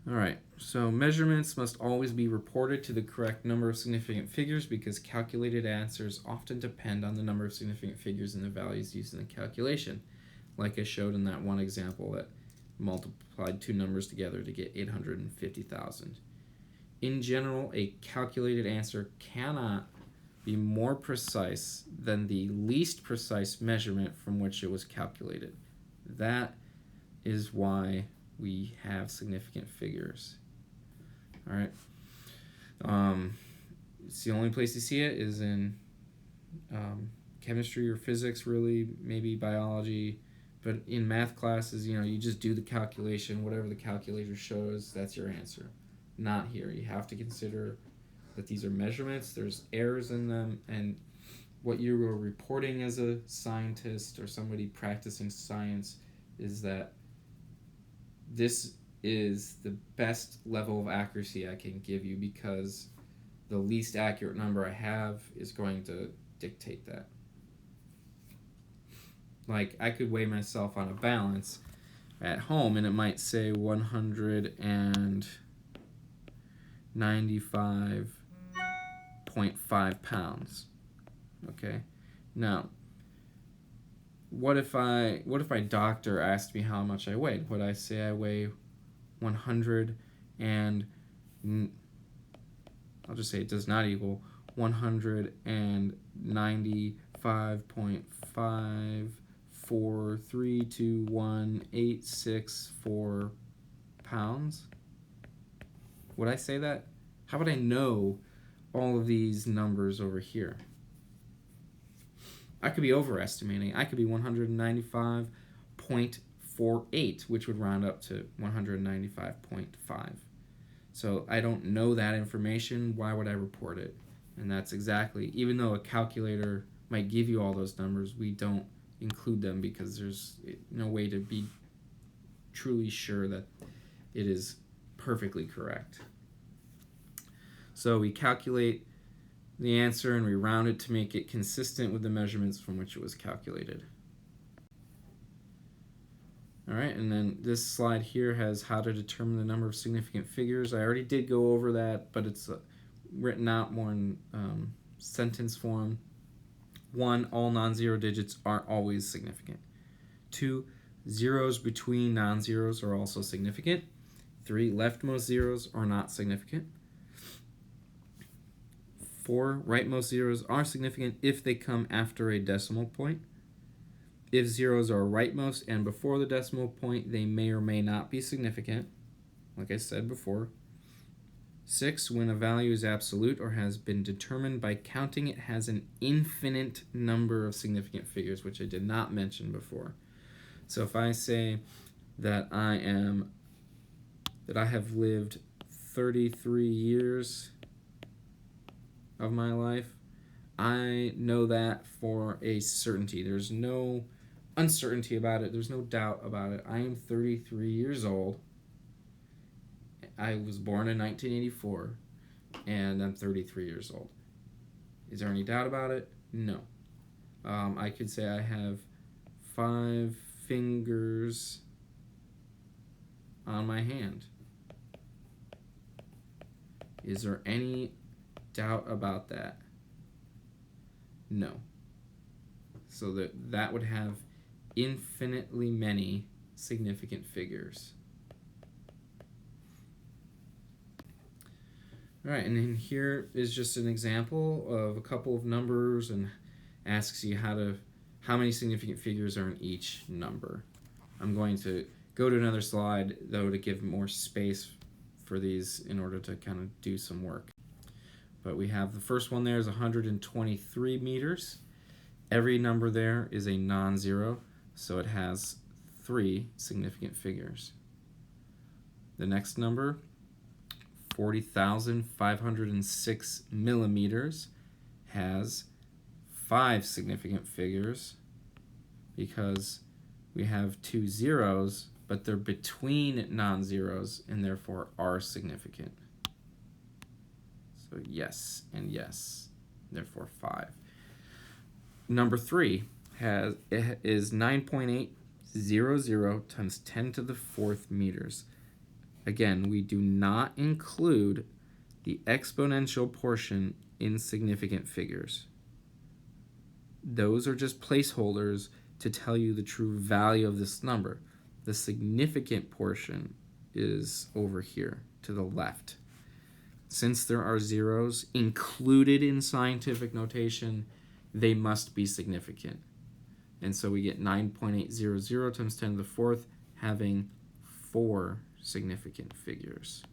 All right, so measurements must always be reported to the correct number of significant figures because calculated answers often depend on the number of significant figures and the values used in the calculation, like I showed in that one example that multiplied two numbers together to get 850,000. In general, a calculated answer cannot be more precise than the least precise measurement from which it was calculated. That is why we have significant figures. All right. It's the only place you see it is in chemistry or physics, really, maybe biology. But in math classes, you just do the calculation. Whatever the calculator shows, that's your answer. Not here. You have to consider that these are measurements. There's errors in them, and what you are reporting as a scientist or somebody practicing science is that this is the best level of accuracy I can give you because the least accurate number I have is going to dictate that. Like, I could weigh myself on a balance at home and it might say 195.5 pounds. Okay? Now, what if my doctor asked me how much I weighed? Would I say I weigh 100 and I'll just say it does not equal 195.54321.864 pounds? Would I say that? How would I know all of these numbers over here? I could be overestimating. I could be 195.48, which would round up to 195.5. So I don't know that information. Why would I report it? And that's exactly, even though a calculator might give you all those numbers, we don't include them because there's no way to be truly sure that it is perfectly correct. So we calculate the answer and we round it to make it consistent with the measurements from which it was calculated. All right, and then this slide here has how to determine the number of significant figures. I already did go over that, but it's written out more in sentence form. 1, all non-zero digits aren't always significant. 2, zeros between non-zeros are also significant. 3, leftmost zeros are not significant. 4, rightmost zeros are significant if they come after a decimal point. If zeros are rightmost and before the decimal point, they may or may not be significant, like I said before. 6, when a value is absolute or has been determined by counting, it has an infinite number of significant figures, which I did not mention before. So if I say that I have lived 33 years of my life, I know that for a certainty. There's no uncertainty about it. There's no doubt about it. I am 33 years old. I was born in 1984, and I'm 33 years old. Is there any doubt about it? No. I could say I have 5 fingers on my hand. Is there any doubt about that? No. So that would have infinitely many significant figures. All right, and then here is just an example of a couple of numbers and asks you how many significant figures are in each number. I'm going to go to another slide, though, to give more space for these in order to kind of do some work. But we have the first one there is 123 meters. Every number there is a non-zero, so it has 3 significant figures. The next number, 40,506 millimeters, has 5 significant figures because we have 2 zeros, but they're between non-zeros and therefore are significant. So yes and yes, therefore 5. Number 3 is 9.800 times 10 to the 4th meters. Again, we do not include the exponential portion in significant figures. Those are just placeholders to tell you the true value of this number. The significant portion is over here to the left. Since there are zeros included in scientific notation, they must be significant. And so we get 9.800 times 10 to the fourth having 4 significant figures.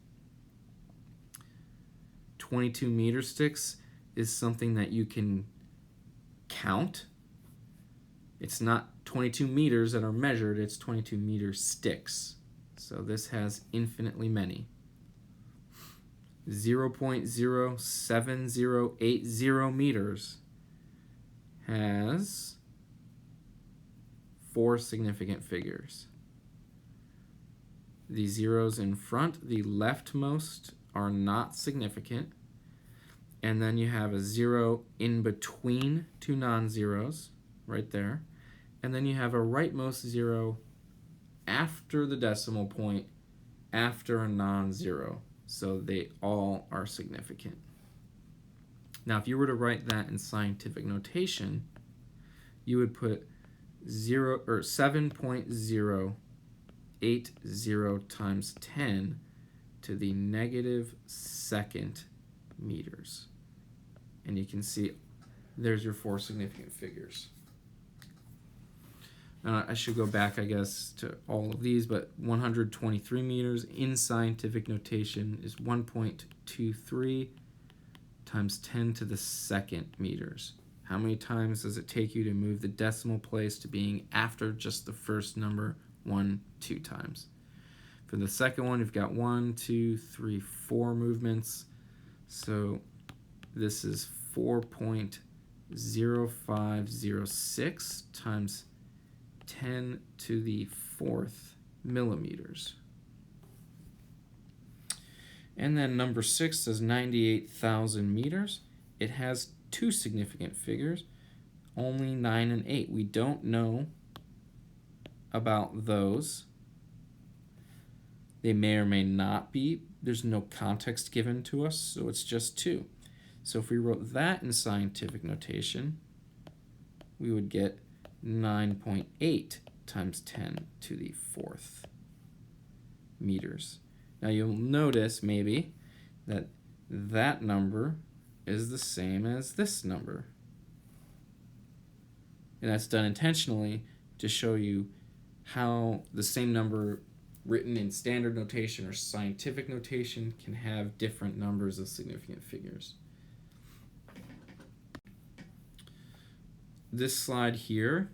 22 meter sticks is something that you can count. It's not 22 meters that are measured, it's 22 meter sticks. So this has infinitely many. 0.07080 meters has 4 significant figures. The zeros in front, the leftmost, are not significant. And then you have a 0 in between 2 non-zeros, right there. And then you have a rightmost 0 after the decimal point, after a non-zero. So they all are significant. Now, if you were to write that in scientific notation, you would put 7.080 times 10 to the negative second meters. And you can see there's your 4 significant figures. I should go back, I guess, to all of these, but 123 meters in scientific notation is 1.23 times 10 to the second meters. How many times does it take you to move the decimal place to being after just the first number? 1, 2 times. For the second one, you've got 1, 2, 3, 4 movements. So this is 4.0506 times 10 to the 4th millimeters. And then number 6 says 98,000 meters. It has 2 significant figures, only 9 and 8. We don't know about those. They may or may not be. There's no context given to us, so it's just 2. So if we wrote that in scientific notation, we would get 9.8 times 10 to the 4th meters. Now you'll notice maybe that that number is the same as this number. And that's done intentionally to show you how the same number written in standard notation or scientific notation can have different numbers of significant figures. This slide here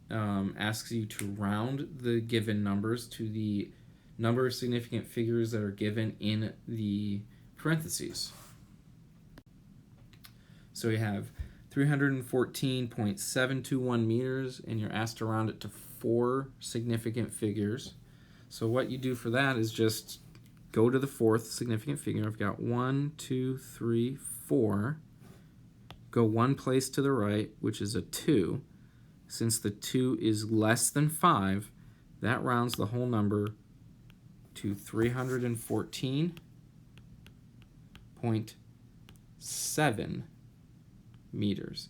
asks you to round the given numbers to the number of significant figures that are given in the parentheses. So we have 314.721 meters, and you're asked to round it to 4 significant figures. So what you do for that is just go to the 4th significant figure. I've got 1, 2, 3, 4. Go 1 place to the right, which is a 2. Since the 2 is less than 5, that rounds the whole number to 314.7 meters.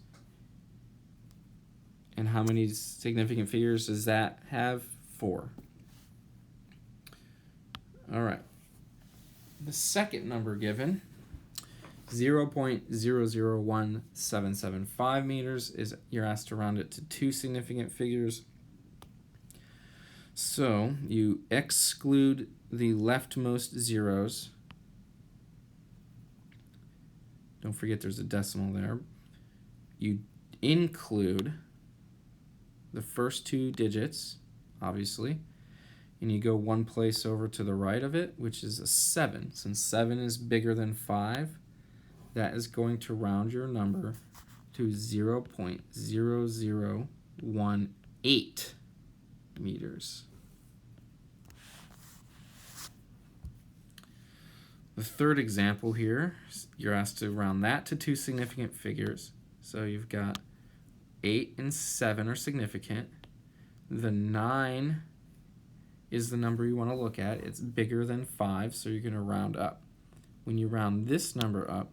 And how many significant figures does that have? 4. All right. The second number given, 0.001775 meters, is you're asked to round it to 2 significant figures. So you exclude the leftmost zeros. Don't forget there's a decimal there. You include the first 2 digits, obviously, and you go 1 place over to the right of it, which is a 7. Since 7 is bigger than 5, that is going to round your number to 0.0018 meters. The third example here, you're asked to round that to 2 significant figures. So you've got 8 and 7 are significant. The 9 is the number you want to look at. It's bigger than 5, so you're going to round up. When you round this number up,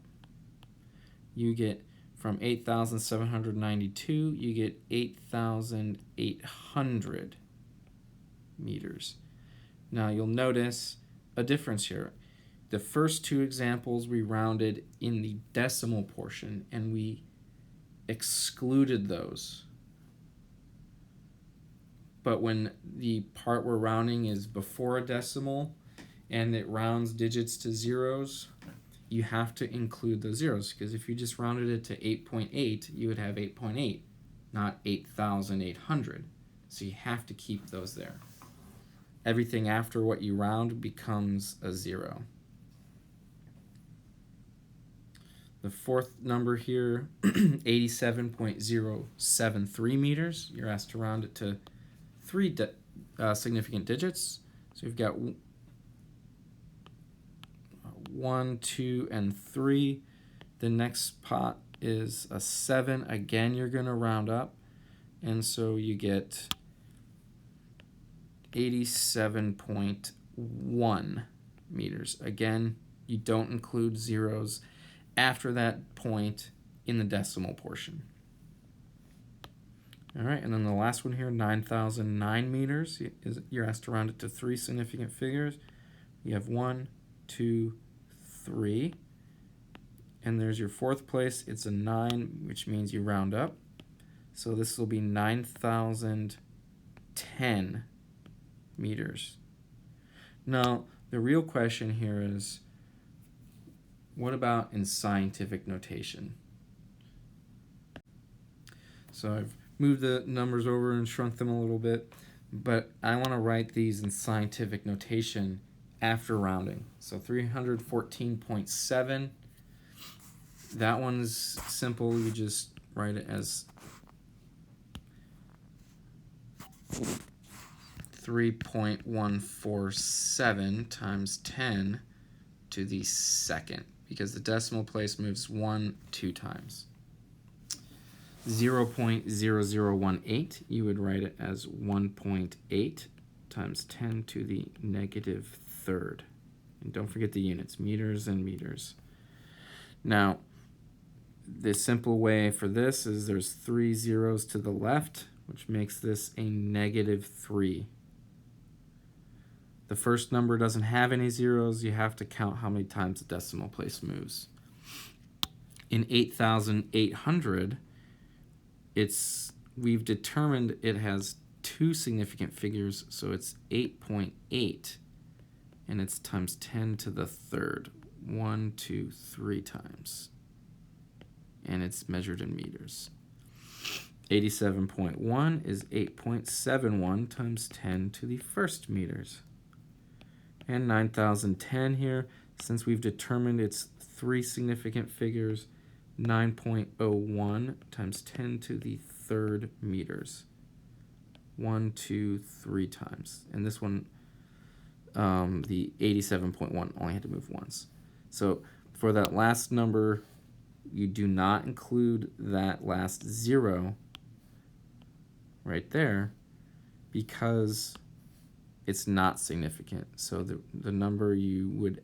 you get from 8,792, you get 8,800 meters. Now you'll notice a difference here. The first two examples we rounded in the decimal portion and we excluded those. But when the part we're rounding is before a decimal and it rounds digits to zeros, you have to include the zeros, because if you just rounded it to 8.8, you would have 8.8, not 8,800. So you have to keep those there. Everything after what you round becomes a 0. The fourth number here, 87.073 meters. You're asked to round it to 3 significant digits. So you've got 1, 2, and 3. The next spot is a 7. Again, you're going to round up. And so you get 87.1 meters. Again, you don't include zeros after that point in the decimal portion. All right, and then the last one here, 9,009 meters. You're asked to round it to 3 significant figures. You have 1, 2, 3. And there's your fourth place. It's a 9, which means you round up. So this will be 9,010 meters. Now, the real question here is, what about in scientific notation? So I've moved the numbers over and shrunk them a little bit, but I want to write these in scientific notation after rounding. So 314.7, that one's simple. You just write it as 3.147 times 10 to the second, because the decimal place moves 1 2 times. 0.0018, you would write it as 1.8 times 10 to the negative third. And don't forget the units, meters and meters. Now, the simple way for this is there's 3 zeros to the left, which makes this a negative 3. The first number doesn't have any zeros. You have to count how many times the decimal place moves. In 8,800, we've determined it has 2 significant figures, so it's 8.8, and it's times 10 to the third, 1, 2, 3 times, and it's measured in meters. 87.1 is 8.71 times 10 to the first meters. And 9,010 here, since we've determined it's 3 significant figures, 9.01 times 10 to the third meters. 1, 2, 3 times. And this one, the 87.1 only had to move once. So for that last number, you do not include that last 0 right there because it's not significant. So the number you would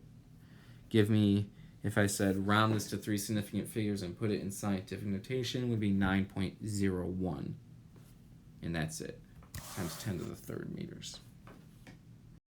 give me if I said round this to 3 significant figures and put it in scientific notation would be 9.01. And that's it, times 10 to the third meters.